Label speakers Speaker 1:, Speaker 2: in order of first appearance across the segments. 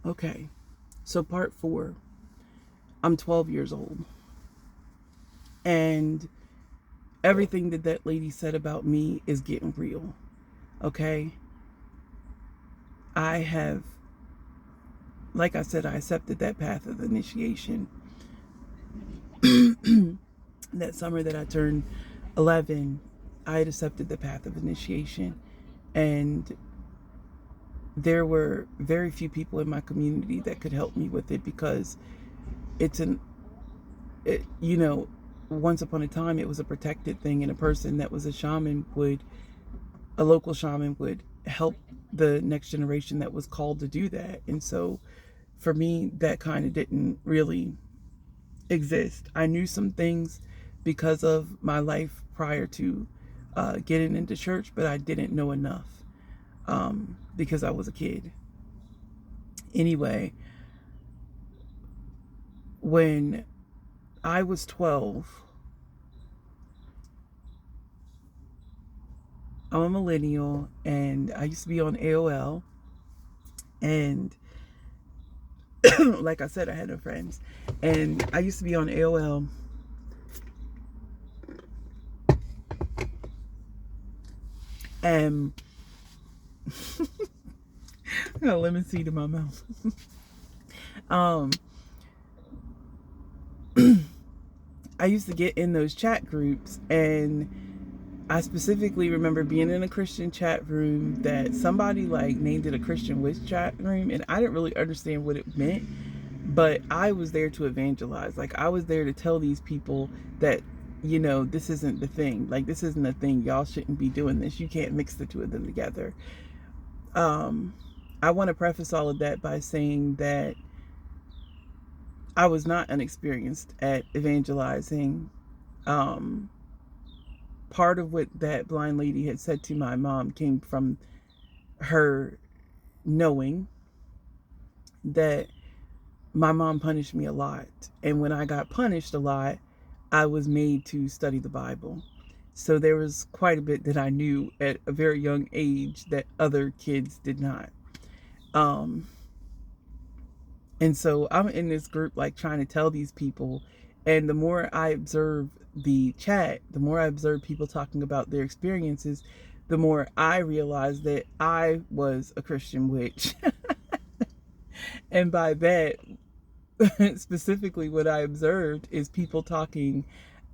Speaker 1: Okay, so part 4. I'm 12 years old, and everything that that lady said about me is getting real. Okay, I have, like I said, I accepted that path of initiation. That summer that I turned 11, I had accepted the path of initiation, and there were very few people in my community that could help me with it because it's an it, you know, once upon a time it was a protected thing, and a person that was a local shaman would help the next generation that was called to do that. And so for me, that kind of didn't really exist. I knew some things because of my life prior to getting into church, but I didn't know enough because I was a kid. Anyway, when I was 12, I'm a millennial, and I used to be on AOL. And like I said, I had no friends. And I used to be on AOL, and I got a lemon seed in my mouth. um, I used to get in those chat groups, and I specifically remember being in a Christian chat room that somebody like named it a Christian witch chat room, and I didn't really understand what it meant, but I was there to evangelize. Like, I was there to tell these people that, this isn't the thing. Like, this isn't a thing. Y'all shouldn't be doing this. You can't mix the two of them together. Um, I want to preface all of that by saying that I was not inexperienced at evangelizing. Um, Part of what that blind lady had said to my mom came from her knowing that my mom punished me a lot. And when I got punished a lot, I was made to study the Bible. So there was quite a bit that I knew at a very young age that other kids did not. Um, and so I'm in this group, like, trying to tell these people. And the more I observe the chat, the more I observe people talking about their experiences, the more I realize that I was a Christian witch. And by that, specifically, what I observed is people talking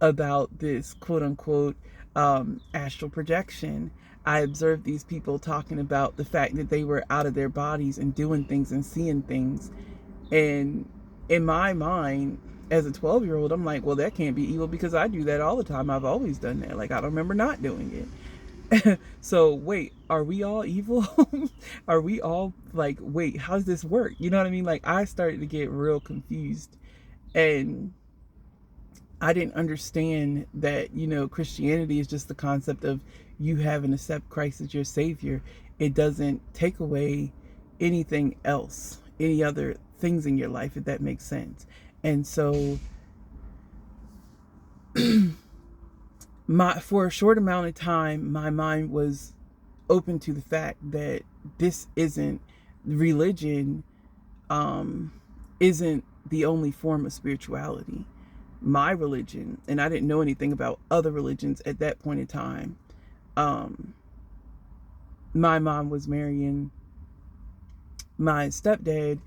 Speaker 1: about this quote unquote astral projection. I observed these people talking about the fact that they were out of their bodies and doing things and seeing things. And in my mind, as a 12-year-old, I'm like, well, that can't be evil because I do that all the time. I've always done that. Like, I don't remember not doing it. So wait, are we all evil? Are we all like, wait, how does this work? You know what I mean? Like, I started to get real confused, and I didn't understand that, Christianity is just the concept of you having to accept Christ as your savior. It doesn't take away anything else, any other things in your life, if that makes sense. And so my for a short amount of time, my mind was open to the fact that this isn't religion, um isn't the only form of spirituality. My religion, and I didn't know anything about other religions at that point in time. um my mom was marrying my stepdad,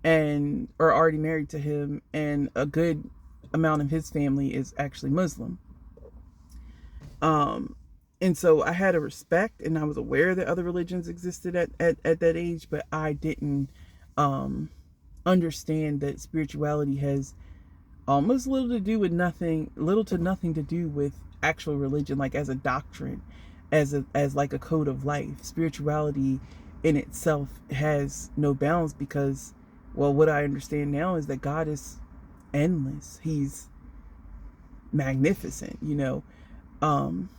Speaker 1: and or already married to him, and a good amount of his family is actually Muslim. Um, and so I had a respect, and I was aware that other religions existed at that age, but I didn't um, understand that spirituality has almost little to nothing to do with actual religion, like as a doctrine, as like a code of life. Spirituality in itself has no bounds because, well, what I understand now is that God is endless. He's magnificent, um,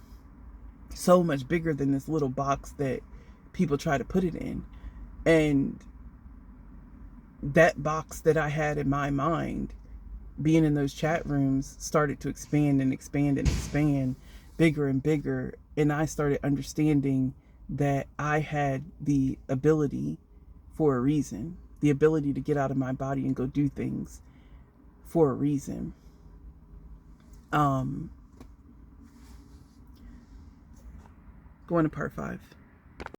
Speaker 1: so much bigger than this little box that people try to put it in. And that box that I had in my mind, being in those chat rooms, started to expand and expand and expand, bigger and bigger. And I started understanding that I had the ability for a reason. the ability to get out of my body and go do things for a reason. Going to part 5.